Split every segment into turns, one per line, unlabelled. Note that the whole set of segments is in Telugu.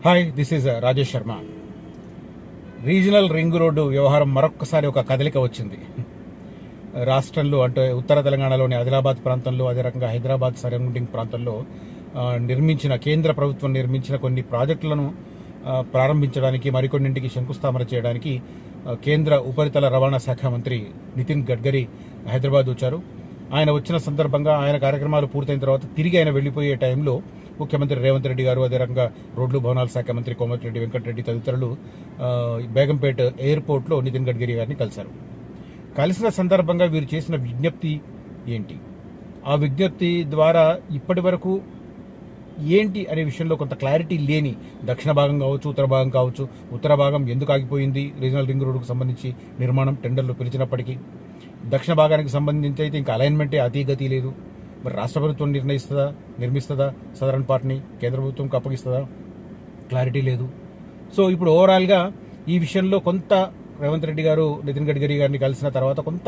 Hi, this is Rajesh Sharma. Regional ring road వ్యవహారం మరొక్కసారి ఒక కదలిక వచ్చింది. రాష్ట్రంలో అంటే ఉత్తర తెలంగాణలోని ఆదిలాబాద్ ప్రాంతంలో, అదే రకంగా హైదరాబాద్ సరౌండింగ్ ప్రాంతంలో కేంద్ర ప్రభుత్వం నిర్మించిన కొన్ని ప్రాజెక్టులను ప్రారంభించడానికి, మరికొన్నింటికి శంకుస్థాపన చేయడానికి కేంద్ర ఉపరితల రవాణా శాఖ మంత్రి నితిన్ గడ్కరీ హైదరాబాద్ వచ్చారు. ఆయన వచ్చిన సందర్భంగా ఆయన కార్యక్రమాలు పూర్తయిన తర్వాత తిరిగి ఆయన వెళ్లిపోయే టైంలో ముఖ్యమంత్రి రేవంత్ రెడ్డి గారు, అదే రకంగా రోడ్లు భవనాల శాఖ మంత్రి కోమటిరెడ్డి వెంకటరెడ్డి తదితరులు బేగంపేట ఎయిర్పోర్ట్లో నితిన్ గడ్కరీ గారిని కలిశారు. కలిసిన సందర్భంగా వీరు చేసిన విజ్ఞప్తి ఏంటి, ఆ విజ్ఞప్తి ద్వారా ఇప్పటి వరకు ఏంటి అనే విషయంలో కొంత క్లారిటీ లేని, దక్షిణ భాగం కావచ్చు, ఉత్తర భాగం కావచ్చు, ఉత్తర భాగం ఎందుకు ఆగిపోయింది, రీజనల్ రింగ్ రోడ్డుకు సంబంధించి నిర్మాణం టెండర్లు పిలిచినప్పటికీ, దక్షిణ భాగానికి సంబంధించి అయితే ఇంకా అలైన్మెంటే అతీగతి లేదు. మరి రాష్ట్ర ప్రభుత్వం నిర్మిస్తుందా, సదరన్ పార్ట్ని కేంద్ర ప్రభుత్వంకి అప్పగిస్తుందా, క్లారిటీ లేదు. సో ఇప్పుడు ఓవరాల్గా ఈ విషయంలో కొంత రేవంత్ రెడ్డి గారు నితిన్ గడ్కరీ గారిని కలిసిన తర్వాత కొంత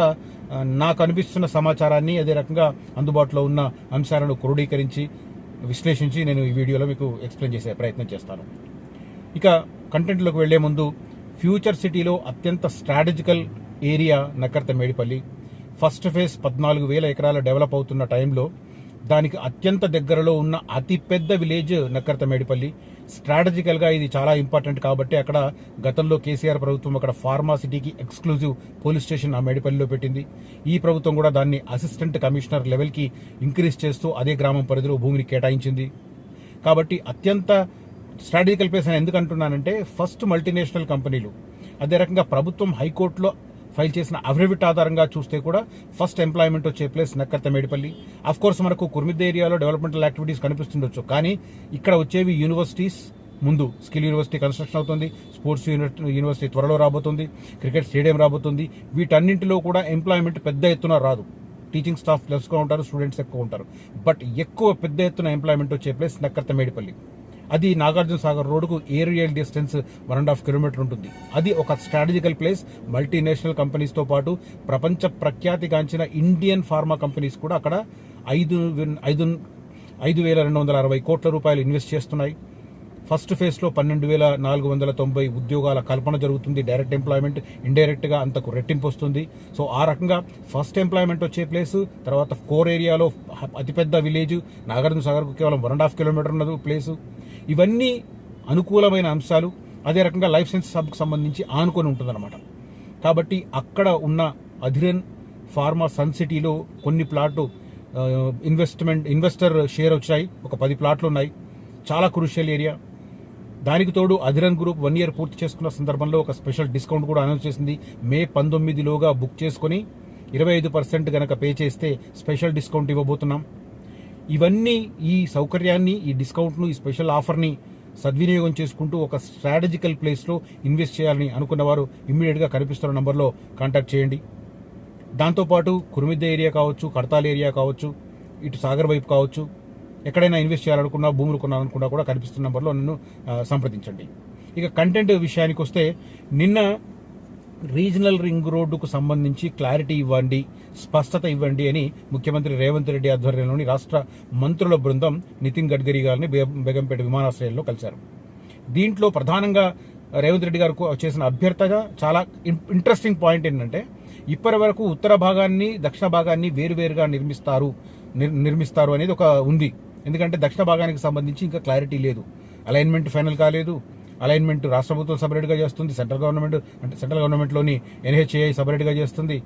నాకు అనిపిస్తున్న సమాచారాన్ని, అదే రకంగా అందుబాటులో ఉన్న అంశాలను క్రోడీకరించి విశ్లేషించి నేను ఈ వీడియోలో మీకు ఎక్స్ప్లెయిన్ చేసే ప్రయత్నం చేస్తాను. ఇక కంటెంట్లోకి వెళ్లే ముందు, ఫ్యూచర్ సిటీలో అత్యంత strategical area Nakkarta Medipalli. First phase 14,000 ఎకరాలు డెవలప్ అవుతున్న టైంలో దానికి అత్యంత దగ్గరలో ఉన్న అతిపెద్ద విలేజ్ నక్కర్త మేడిపల్లి. స్ట్రాటజికల్గా ఇది చాలా ఇంపార్టెంట్ కాబట్టి అక్కడ గతంలో కేసీఆర్ ప్రభుత్వం అక్కడ ఫార్మా సిటీకి ఎక్స్క్లూజివ్ పోలీస్ స్టేషన్ ఆ మేడిపల్లిలో పెట్టింది. ఈ ప్రభుత్వం కూడా దాన్ని అసిస్టెంట్ కమిషనర్ లెవెల్కి ఇంక్రీజ్ చేస్తూ అదే గ్రామం పరిధిలో భూమిని కేటాయించింది. కాబట్టి అత్యంత స్ట్రాటజికల్ ప్లేస్ అని ఎందుకు అంటున్నానంటే, ఫస్ట్ మల్టీనేషనల్ కంపెనీలు, అదే రకంగా ప్రభుత్వం హైకోర్టులో ఫైల్ చేసిన అఫిడవిట్ ఆధారంగా చూస్తే కూడా ఫస్ట్ ఎంప్లాయ్మెంట్ వచ్చే place Nakkarta Medipalli. Of course మనకు కుర్మిద్ద ఏరియాలో డెవలప్మెంటల్ యాక్టివిటీస్ కనిపిస్తుండొచ్చు, కానీ ఇక్కడ వచ్చేవి యూనివర్సిటీస్. ముందు స్కిల్ యూనివర్సిటీ కన్స్ట్రక్షన్ అవుతుంది, స్పోర్ట్స్ యూనివర్సిటీ త్వరలో రాబోతుంది, క్రికెట్ స్టేడియం రాబోతుంది. వీటన్నింటిలో కూడా ఎంప్లాయ్మెంట్ పెద్ద ఎత్తున రాదు. టీచింగ్ స్టాఫ్ లెస్గా ఉంటారు, స్టూడెంట్స్ ఎక్కువ ఉంటారు. బట్ ఎక్కువ పెద్ద ఎత్తున ఎంప్లాయ్మెంట్ వచ్చే ప్లేస్ నక్కర్త మేడిపల్లి. అది నాగార్జున సాగర్ రోడ్డుకు ఏరియల్ డిస్టెన్స్ 1.5 కిలోమీటర్ ఉంటుంది. అది ఒక స్ట్రాటజికల్ ప్లేస్. మల్టీనేషనల్ కంపెనీస్తో పాటు ప్రపంచ ప్రఖ్యాతిగాంచిన ఇండియన్ ఫార్మా కంపెనీస్ కూడా అక్కడ 5,260 కోట్ల రూపాయలు ఇన్వెస్ట్ చేస్తున్నాయి. ఫస్ట్ ఫేజ్లో 12,490 ఉద్యోగాల కల్పన జరుగుతుంది. డైరెక్ట్ ఎంప్లాయ్మెంట్, ఇండైరెక్ట్గా అంతకు రెట్టింపు వస్తుంది. సో ఆ రకంగా ఫస్ట్ ఎంప్లాయ్మెంట్ వచ్చే ప్లేస్, తర్వాత కోర్ ఏరియాలో అతిపెద్ద విలేజ్, నాగార్జున సాగర్కు కేవలం 1.5 కిలోమీటర్ ఉన్నది ప్లేసు. ఇవన్నీ అనుకూలమైన అంశాలు. అదే రకంగా లైఫ్ సైన్స్ హబ్కు సంబంధించి ఆనుకొని ఉంటుందన్నమాట. కాబట్టి అక్కడ ఉన్న అధిరన్ ఫార్మా సన్ సిటీలో కొన్ని ప్లాట్లు ఇన్వెస్టర్ షేర్ వచ్చాయి. ఒక 10 ప్లాట్లు ఉన్నాయి. చాలా క్రూషియల్ ఏరియా. దానికి తోడు అధిరన్ గ్రూప్ 1 ఇయర్ పూర్తి చేసుకున్న సందర్భంలో ఒక స్పెషల్ డిస్కౌంట్ కూడా అనౌన్స్ చేసింది. మే 19లోగా బుక్ చేసుకుని 25% గనక పే చేస్తే స్పెషల్ డిస్కౌంట్ ఇవ్వబోతున్నాం. ఇవన్నీ, ఈ సౌకర్యాన్ని, ఈ డిస్కౌంట్ను, ఈ స్పెషల్ ఆఫర్ని సద్వినియోగం చేసుకుంటూ ఒక స్ట్రాటజికల్ ప్లేస్లో ఇన్వెస్ట్ చేయాలని అనుకున్న వారు ఇమ్మీడియట్గా కనిపిస్తున్న నంబర్లో కాంటాక్ట్ చేయండి. దాంతోపాటు కుర్మిద్ద ఏరియా కావచ్చు, కడతాల్ ఏరియా కావచ్చు, ఇటు సాగర్ వైపు కావచ్చు, ఎక్కడైనా ఇన్వెస్ట్ చేయాలనుకున్నా, భూములు కొనాలనుకున్నా కూడా కనిపిస్తున్న నంబర్లో నన్ను సంప్రదించండి. ఇక కంటెంట్ విషయానికి వస్తే, నిన్న రీజనల్ రింగ్ రోడ్డుకు సంబంధించి క్లారిటీ ఇవ్వండి, స్పష్టత ఇవ్వండి అని ముఖ్యమంత్రి రేవంత్ రెడ్డి ఆధ్వర్యంలోని రాష్ట్ర మంత్రుల బృందం నితిన్ గడ్కరీ గారిని బేగంపేట విమానాశ్రయంలో కలిశారు. దీంట్లో ప్రధానంగా రేవంత్ రెడ్డి గారు చేసిన అభ్యర్థగా చాలా ఇంట్రెస్టింగ్ పాయింట్ ఏంటంటే, ఇప్పటి వరకు ఉత్తర భాగాన్ని, దక్షిణ భాగాన్ని వేరువేరుగా నిర్మిస్తారు అనేది ఒక ఉంది. ఎందుకంటే దక్షిణ భాగానికి సంబంధించి ఇంకా క్లారిటీ లేదు, అలైన్మెంట్ ఫైనల్ కాలేదు. అలైన్మెంట్ రాష్ట్ర ప్రభుత్వం సపరేట్గా చేస్తుంది, సెంట్రల్ గవర్నమెంట్లోని NHAI సపరేట్గా చేస్తుంది,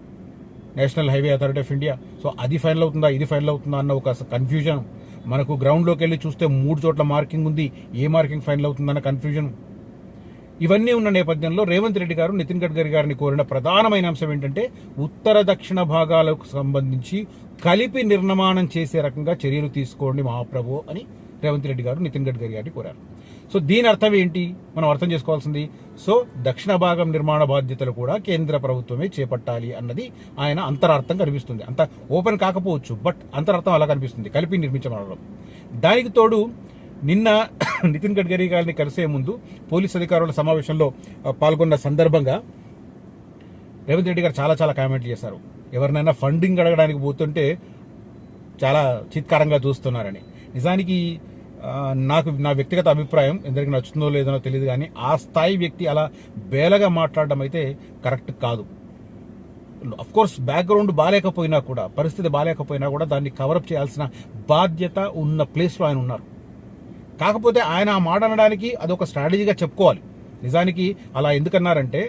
national highway authority of India. So అది ఫైనల్ అవుతుందా, ఇది ఫైనల్ అవుతుందా అన్న ఒక కన్ఫ్యూజన్. మనకు గ్రౌండ్లోకి వెళ్ళి చూస్తే 3 చోట్ల మార్కింగ్ ఉంది, ఏ మార్కింగ్ ఫైనల్ అవుతుందన్న కన్ఫ్యూజన్. ఇవన్నీ ఉన్న నేపథ్యంలో రేవంత్ రెడ్డి గారు నితిన్ గడ్కరీ గారిని కోరిన ప్రధానమైన అంశం ఏంటంటే, ఉత్తర దక్షిణ భాగాలకు సంబంధించి కలిపి నిర్మాణం చేసే రకంగా చర్యలు తీసుకోండి మహాప్రభు అని రేవంత్ రెడ్డి గారు నితిన్ గడ్కరీ గారిని కోరారు. సో దీని అర్థం ఏంటి, మనం అర్థం చేసుకోవాల్సింది. సో దక్షిణ భాగం నిర్మాణ బాధ్యతలు కూడా కేంద్ర ప్రభుత్వమే చేపట్టాలి అన్నది ఆయన అంతరార్థం కనిపిస్తుంది. అంత ఓపెన్ కాకపోవచ్చు, బట్ అంతరార్థం అలా కనిపిస్తుంది, కలిపి నిర్మించమనడం. దానికి తోడు నిన్న నితిన్ గడ్కరీ గారిని కలిసే ముందు పోలీస్ అధికారుల సమావేశంలో పాల్గొన్న సందర్భంగా రేవంత్ రెడ్డి గారు చాలా కామెంట్లు చేశారు. ఎవరినైనా ఫండింగ్ అడగడానికి పోతుంటే చాలా చిత్కారంగా చూస్తున్నారని. నిజానికి నాకు నా వ్యక్తిగత అభిప్రాయం ఎందరికి నచ్చుతుందో లేదో తెలియదు, కానీ ఆ స్థాయి వ్యక్తి అలా బేలగా మాట్లాడడం అయితే కరెక్ట్ కాదు. కోర్స్ బ్యాక్గ్రౌండ్ బాగాలేకపోయినా కూడా, పరిస్థితి బాగాలేకపోయినా కూడా దాన్ని కవరప్ చేయాల్సిన బాధ్యత ఉన్న ప్లేస్లో ఆయన ఉన్నారు. కాకపోతే ఆయన ఆ మాట అనడానికి అదొక స్ట్రాటజీగా చెప్పుకోవాలి. నిజానికి అలా ఎందుకన్నారంటే,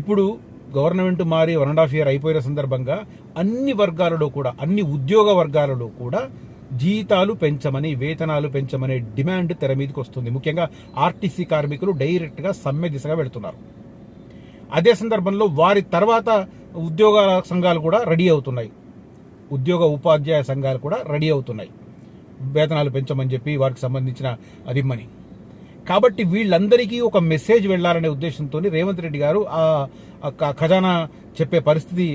ఇప్పుడు గవర్నమెంట్ మారి 1.5 year అయిపోయిన సందర్భంగా అన్ని వర్గాలలో కూడా, అన్ని ఉద్యోగ వర్గాలలో కూడా జీతాలు పెంచమని, వేతనాలు పెంచమనే డిమాండ్ తెర మీదకి వస్తుంది. ముఖ్యంగా ఆర్టీసీ కార్మికులు డైరెక్ట్గా సమ్మె దిశగా వెళుతున్నారు. అదే సందర్భంలో వారి తర్వాత ఉద్యోగ సంఘాలు కూడా రెడీ అవుతున్నాయి, ఉద్యోగ ఉపాధ్యాయ సంఘాలు కూడా రెడీ అవుతున్నాయి వేతనాలు పెంచమని చెప్పి వారికి సంబంధించిన అదిమ్మని. కాబట్టి వీళ్ళందరికీ ఒక మెసేజ్ వెళ్లాలనే ఉద్దేశంతో రేవంత్ రెడ్డి గారు ఆ ఖజానా చెప్పే పరిస్థితి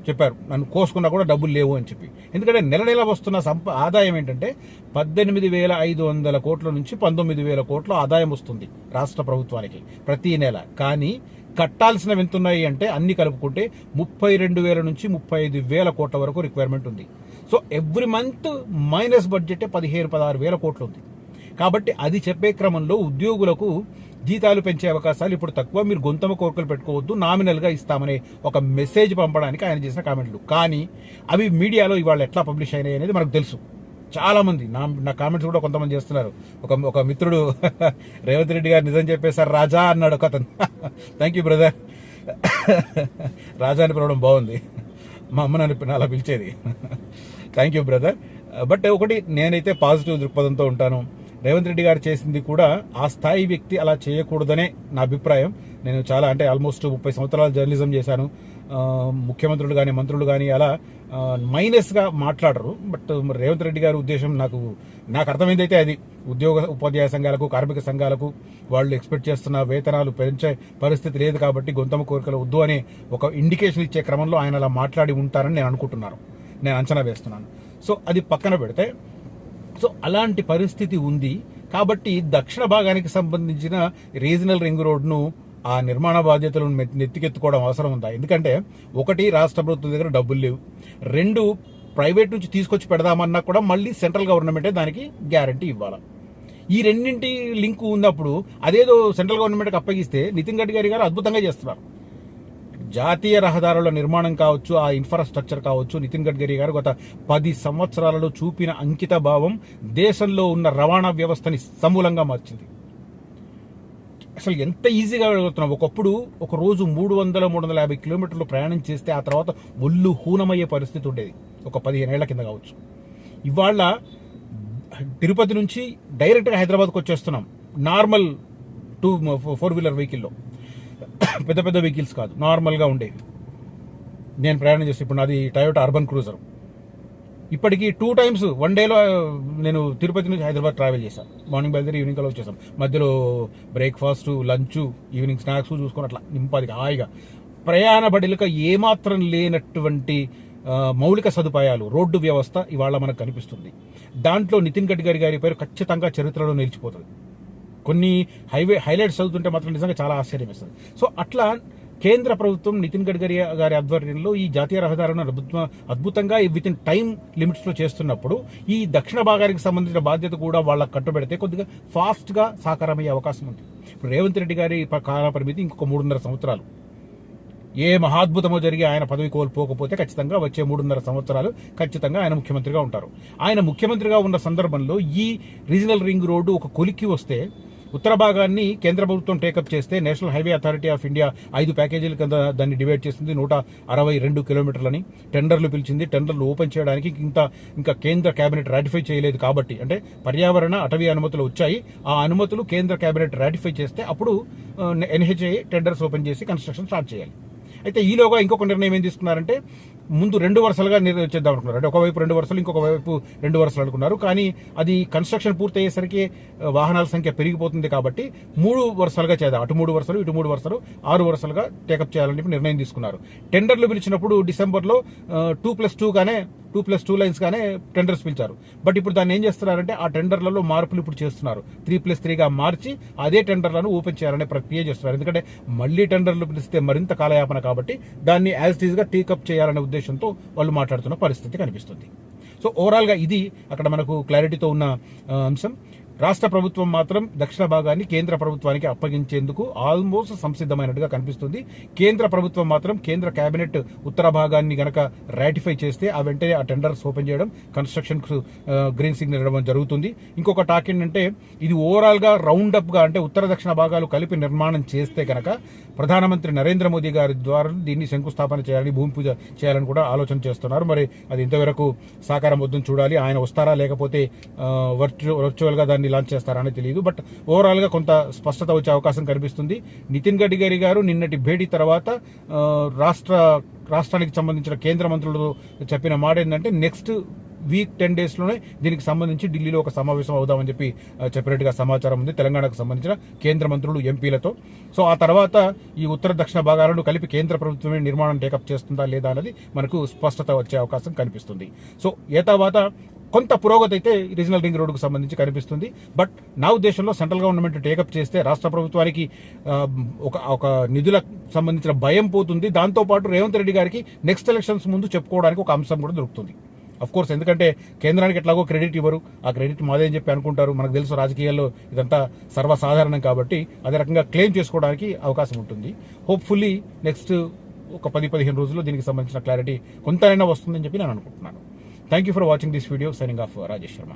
చెప్పారు. నన్ను కోసుకున్నా కూడా డబ్బులు లేవు అని చెప్పి. ఎందుకంటే నెల నెల వస్తున్న ఆదాయం ఏంటంటే 18,500 కోట్ల నుంచి 19,000 కోట్ల ఆదాయం వస్తుంది రాష్ట్ర ప్రభుత్వానికి ప్రతి నెల. కానీ కట్టాల్సినవి ఎంత ఉన్నాయి అంటే అన్ని కలుపుకుంటే 32,000 నుంచి 35,000 కోట్ల వరకు రిక్వైర్మెంట్ ఉంది. So every month minus budget 15,000-16,000 కోట్లు ఉంది. కాబట్టి అది చెప్పే క్రమంలో ఉద్యోగులకు జీతాలు పెంచే అవకాశాలు ఇప్పుడు తక్కువ, మీరు గొంతమ కోరికలు పెట్టుకోవద్దు, నామినల్గా ఇస్తామనే ఒక మెసేజ్ పంపడానికి ఆయన చేసిన కామెంట్లు. కానీ అవి మీడియాలో ఇవాళ ఎట్లా పబ్లిష్ అయినాయి అనేది మనకు తెలుసు. చాలా మంది నా కామెంట్స్ కూడా కొంతమంది చేస్తున్నారు. ఒక మిత్రుడు రేవంత్ రెడ్డి గారు నిజం చెప్పేశారు రాజా అన్నాడు ఒక అతను. Thank you brother. రాజా అని పిలవడం బాగుంది, మా అమ్మ నన్ను అలా పిలిచేది. Thank you brother. బట్ ఒకటి, నేనైతే పాజిటివ్ దృక్పథంతో ఉంటాను. రేవంత్ రెడ్డి గారు చేసింది కూడా ఆ స్థాయి వ్యక్తి అలా చేయకూడదనే నా అభిప్రాయం. నేను చాలా అంటే ఆల్మోస్ట్ 30 సంవత్సరాలు జర్నలిజం చేశాను. ముఖ్యమంత్రులు కానీ మంత్రులు కానీ అలా మైనస్గా మాట్లాడరు. బట్ రేవంత్ రెడ్డి గారి ఉద్దేశం నాకు అర్థమైందైతే అది ఉద్యోగ ఉపాధ్యాయ సంఘాలకు, కార్మిక సంఘాలకు వాళ్ళు ఎక్స్పెక్ట్ చేస్తున్న వేతనాలు పెంచే పరిస్థితి లేదు కాబట్టి గొంతమ కోరికలు వద్దు అనే ఒక ఇండికేషన్ ఇచ్చే క్రమంలో ఆయన అలా మాట్లాడి ఉంటారని నేను అనుకుంటున్నాను, నేను అంచనా వేస్తున్నాను. సో అది పక్కన పెడితే, సో అలాంటి పరిస్థితి ఉంది కాబట్టి దక్షిణ భాగానికి సంబంధించిన రీజనల్ రింగ్ రోడ్ను ఆ నిర్మాణ బాధ్యతలను నెత్తికెత్తుకోవడం అవసరం ఉందా? ఎందుకంటే ఒకటి, రాష్ట్ర ప్రభుత్వం దగ్గర డబ్బులు లేవు. 2, ప్రైవేట్ నుంచి తీసుకొచ్చి పెడదామన్నా కూడా మళ్ళీ సెంట్రల్ గవర్నమెంటే దానికి గ్యారంటీ ఇవ్వాలి. ఈ రెండింటి లింకు ఉన్నప్పుడు అదేదో సెంట్రల్ గవర్నమెంట్కి అప్పగిస్తే నితిన్ గడ్కరీ గారు అద్భుతంగా చేస్తున్నారు. జాతీయ రహదారుల నిర్మాణం కావచ్చు, ఆ ఇన్ఫ్రాస్ట్రక్చర్ కావచ్చు, నితిన్ గడ్కరీ గారు గత 10 సంవత్సరాలలో చూపిన అంకిత భావం దేశంలో ఉన్న రవాణా వ్యవస్థని సమూలంగా మార్చింది. అసలు ఎంత ఈజీగా వెళ్తున్నాం. ఒకప్పుడు ఒక రోజు 300-350 కిలోమీటర్లు ప్రయాణం చేస్తే ఆ తర్వాత ఒళ్ళు హూనమయ్యే పరిస్థితి ఉండేది, ఒక 15 ఏళ్ల కింద కావచ్చు. ఇవాళ తిరుపతి నుంచి డైరెక్ట్గా హైదరాబాద్కి వచ్చేస్తున్నాం నార్మల్ 4-wheeler వెహికల్లో, పెద్ద పెద్ద వెహికల్స్ కాదు, నార్మల్గా ఉండేవి. నేను ప్రయాణం చేస్తే ఇప్పుడు నాది టయోటా అర్బన్ క్రూజర్. ఇప్పటికీ 2 times 1 dayలో నేను తిరుపతి నుంచి హైదరాబాద్ ట్రావెల్ చేశాను. మార్నింగ్ బయలుదేరి ఈవినింగ్ కల్లా వచ్చేసాం. మధ్యలో బ్రేక్ఫాస్ట్, లంచ్, ఈవినింగ్ స్నాక్స్ చూసుకొని అట్లా నింపాదిగా హాయిగా ప్రయాణ బడిలక ఏమాత్రం లేనటువంటి మౌలిక సదుపాయాలు, రోడ్డు వ్యవస్థ ఇవాళ మనకు కనిపిస్తుంది. దాంట్లో నితిన్ గడ్కరీ గారి పేరు ఖచ్చితంగా చరిత్రలో నిలిచిపోతుంది. కొన్ని హైలైట్స్ చదువుతుంటే మాత్రం నిజంగా చాలా ఆశ్చర్యం వేస్తుంది. సో అట్లా కేంద్ర ప్రభుత్వం నితిన్ గడ్కరీ గారి ఆధ్వర్యంలో ఈ జాతీయ రహదారులను అద్భుతంగా విత్ ఇన్ టైం లిమిట్స్లో చేస్తున్నప్పుడు ఈ దక్షిణ భాగానికి సంబంధించిన బాధ్యత కూడా వాళ్ళకు కట్టుబెడితే కొద్దిగా ఫాస్ట్గా సాకారమయ్యే అవకాశం ఉంది. ఇప్పుడు రేవంత్ రెడ్డి గారి కాల పరిమితి ఇంకొక 3.5 సంవత్సరాలు. ఏ మహాద్భుతమో జరిగి ఆయన పదవి కోల్పోకపోతే ఖచ్చితంగా వచ్చే 3.5 సంవత్సరాలు ఖచ్చితంగా ఆయన ముఖ్యమంత్రిగా ఉంటారు. ఆయన ముఖ్యమంత్రిగా ఉన్న సందర్భంలో ఈ రీజనల్ రింగ్ రోడ్డు ఒక కొలిక్కి వస్తే ఉత్తర భాగాన్ని కేంద్ర ప్రభుత్వం టేకప్ చేస్తే national highway authority of India 5 ప్యాకేజీల కింద దాన్ని డివైడ్ చేసింది. 162 కిలోమీటర్లని టెండర్లు పిలిచింది. టెండర్లు ఓపెన్ చేయడానికి ఇంకా కేంద్ర కేబినెట్ రాటిఫై చేయలేదు కాబట్టి, అంటే పర్యావరణ అటవీ అనుమతులు వచ్చాయి, ఆ అనుమతులు కేంద్ర కేబినెట్ రాటిఫై చేస్తే అప్పుడు ఎన్హెచ్ఐ టెండర్స్ ఓపెన్ చేసి కన్స్ట్రక్షన్ స్టార్ట్ చేయాలి. అయితే ఈలోగా ఇంకొక నిర్ణయం ఏం తీసుకున్నారంటే, ముందు 2 వరుసలుగా చేద్దాం అనుకున్నారు. అంటే ఒకవైపు 2 వరుసలు, ఇంకొక వైపు 2 వరుసలు అనుకున్నారు. కానీ అది కన్స్ట్రక్షన్ పూర్తి అయ్యేసరికి వాహనాల సంఖ్య పెరిగిపోతుంది కాబట్టి 3 వరుసలుగా చేద్దాం, అటు 3 వరుసలు ఇటు 3 వరుసలు 6 వరుసలుగా టేకప్ చేయాలని చెప్పి నిర్ణయం తీసుకున్నారు. టెండర్లు పిలిచినప్పుడు డిసెంబర్లో 2+2 లైన్స్ గానే టెండర్స్ పిలిచారు. బట్ ఇప్పుడు దాన్ని ఏం చేస్తున్నారంటే ఆ టెండర్లలో మార్పులు ఇప్పుడు చేస్తున్నారు. 3+3గా మార్చి అదే టెండర్లను ఓపెన్ చేయాలనే ప్రక్రియ చేస్తున్నారు. ఎందుకంటే మళ్లీ టెండర్లు పిలిస్తే మరింత కాలయాపన కాబట్టి దాన్ని యాజ్ ఇట్ ఈజ్ గా టేకప్ చేయాలనే ఉద్దేశంతో వాళ్ళు మాట్లాడుతున్న పరిస్థితి కనిపిస్తుంది. సో ఓవరాల్గా ఇది అక్కడ మనకు క్లారిటీతో ఉన్న అంశం. రాష్ట్ర ప్రభుత్వం మాత్రం దక్షిణ భాగాన్ని కేంద్ర ప్రభుత్వానికి అప్పగించేందుకు ఆల్మోస్ట్ సంసిద్ధమైనట్టుగా కనిపిస్తుంది. కేంద్ర ప్రభుత్వం మాత్రం కేంద్ర కేబినెట్ ఉత్తర భాగాన్ని గనక రాటిఫై చేస్తే ఆ వెంటనే ఆ టెండర్స్ ఓపెన్ చేయడం, కన్స్ట్రక్షన్ గ్రీన్ సిగ్నల్ ఇవ్వడం జరుగుతుంది. ఇంకొక టాక్ ఏంటంటే ఇది ఓవరాల్ గా రౌండ్ అప్ గా అంటే ఉత్తర దక్షిణ భాగాలు కలిపి నిర్మాణం చేస్తే కనుక ప్రధానమంత్రి నరేంద్ర మోదీ గారి ద్వారా దీన్ని శంకుస్థాపన చేయాలని, భూమి పూజ చేయాలని కూడా ఆలోచన చేస్తున్నారు. మరి అది ఇంతవరకు సాకారం వద్దని చూడాలి. ఆయన వస్తారా లేకపోతే వర్చువల్ గా దాన్ని లాంచ్ చేస్తారని తెలియదు. బట్ ఓవరాల్ గా కొంత స్పష్టత వచ్చే అవకాశం కనిపిస్తుంది. నితిన్ గడ్కరీ గారు నిన్నటి భేటీ తర్వాత రాష్ట్రానికి సంబంధించిన కేంద్ర మంత్రులు చెప్పిన మాట ఏంటంటే నెక్స్ట్ వీక్ 10 days లోనే దీనికి సంబంధించి ఢిల్లీలో ఒక సమావేశం అవుదామని చెప్పి చెప్పినట్టుగా సమాచారం ఉంది తెలంగాణకు సంబంధించిన కేంద్ర మంత్రులు, ఎంపీలతో. సో ఆ తర్వాత ఈ ఉత్తర దక్షిణ భాగాలను కలిపి కేంద్ర ప్రభుత్వమే నిర్మాణం టేకప్ చేస్తుందా లేదా అనేది మనకు స్పష్టత వచ్చే అవకాశం కనిపిస్తుంది. సో ఏతావాత కొంత పురోగతి అయితే రీజనల్ రింగ్ రోడ్డుకు సంబంధించి కనిపిస్తుంది. బట్ నా ఉద్దేశంలో సెంట్రల్ గవర్నమెంట్ టేకప్ చేస్తే రాష్ట్ర ప్రభుత్వానికి ఒక నిధులకు సంబంధించిన భయం పోతుంది. దాంతోపాటు రేవంత్ రెడ్డి గారికి నెక్స్ట్ ఎలక్షన్స్ ముందు చెప్పుకోవడానికి ఒక అంశం కూడా దొరుకుతుంది. అఫ్ కోర్స్ ఎందుకంటే కేంద్రానికి ఎట్లాగో క్రెడిట్ ఇవ్వరు, ఆ క్రెడిట్ మాదే అని చెప్పి అనుకుంటారు. మనకు తెలుసు రాజకీయాల్లో ఇదంతా సర్వసాధారణం కాబట్టి అదే రకంగా క్లెయిమ్ చేసుకోవడానికి అవకాశం ఉంటుంది. హోప్ఫుల్లీ నెక్స్ట్ ఒక 10-15 రోజుల్లో దీనికి సంబంధించిన క్లారిటీ కొంతైనా వస్తుందని చెప్పి నేను అనుకుంటున్నాను. Thank you for watching this video. Signing off Rajesh Sharma.